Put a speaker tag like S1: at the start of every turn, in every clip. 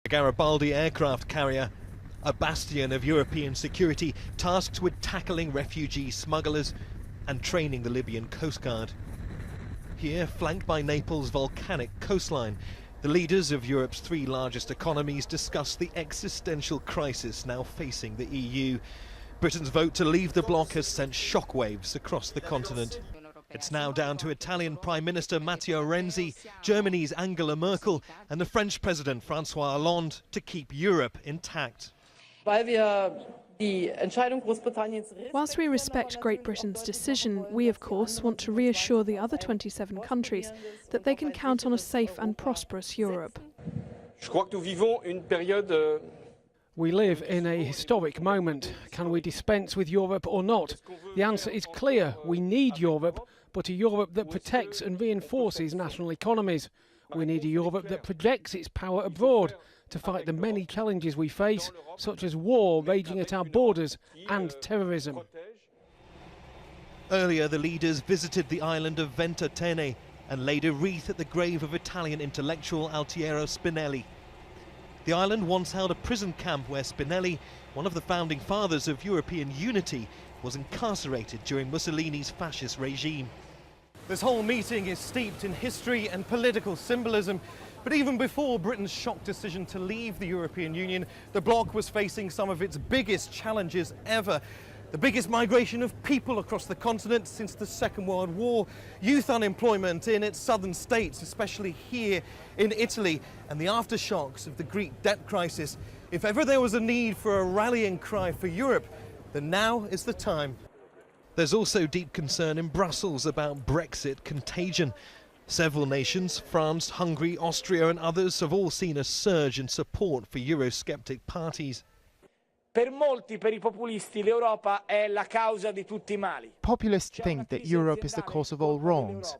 S1: The Garibaldi aircraft carrier, a bastion of European security tasked with tackling refugee smugglers and training the Libyan Coast Guard. Here, flanked by Naples' volcanic coastline, the leaders of Europe's three largest economies discuss the existential crisis now facing the EU. Britain's vote to leave the bloc has sent shockwaves across the continent. It's now down to Italian Prime Minister Matteo Renzi, Germany's Angela Merkel and the French President François Hollande to keep Europe intact.
S2: Whilst we respect Great Britain's decision, we of course want to reassure the other 27 countries that they can count on a safe and prosperous Europe.
S3: We live in a historic moment. Can we dispense with Europe or not? The answer is clear. We need Europe, but a Europe that protects and reinforces national economies. We need a Europe that projects its power abroad to fight the many challenges we face, such as war raging at our borders and terrorism.
S1: Earlier, the leaders visited the island of Ventotene and laid a wreath at the grave of Italian intellectual Altiero Spinelli. The island once held a prison camp where Spinelli, one of the founding fathers of European unity, was incarcerated during Mussolini's fascist regime. This whole meeting is steeped in history and political symbolism. But even before Britain's shock decision to leave the European Union, the bloc was facing some of its biggest challenges ever. The biggest migration of people across the continent since the Second World War, youth unemployment in its southern states, especially here in Italy, and the aftershocks of the Greek debt crisis. If ever there was a need for a rallying cry for Europe, then now is the time. There's also deep concern in Brussels about Brexit contagion. Several nations, France, Hungary, Austria and others, have all seen a surge in support for Eurosceptic parties.
S4: Populists think that Europe is the cause of all wrongs.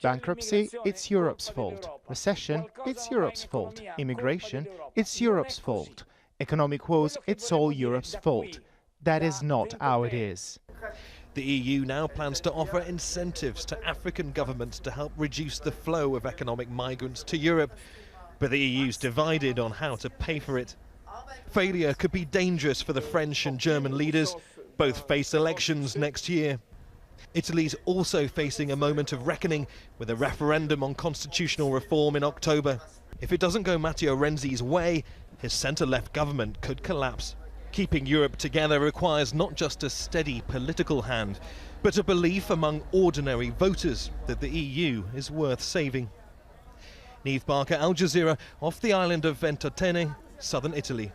S4: Bankruptcy, it's Europe's fault. Recession, it's Europe's fault. Immigration, it's Europe's fault. Economic woes, it's all Europe's fault. That is not how it is.
S1: The EU now plans to offer incentives to African governments to help reduce the flow of economic migrants to Europe, but the EU's divided on how to pay for it. Failure could be dangerous for the French and German leaders. Both face elections next year. Italy's also facing a moment of reckoning with a referendum on constitutional reform in October. If it doesn't go Matteo Renzi's way, his centre-left government could collapse. Keeping Europe together requires not just a steady political hand, but a belief among ordinary voters that the EU is worth saving. Neave Barker, Al Jazeera, off the island of Ventotene, southern Italy.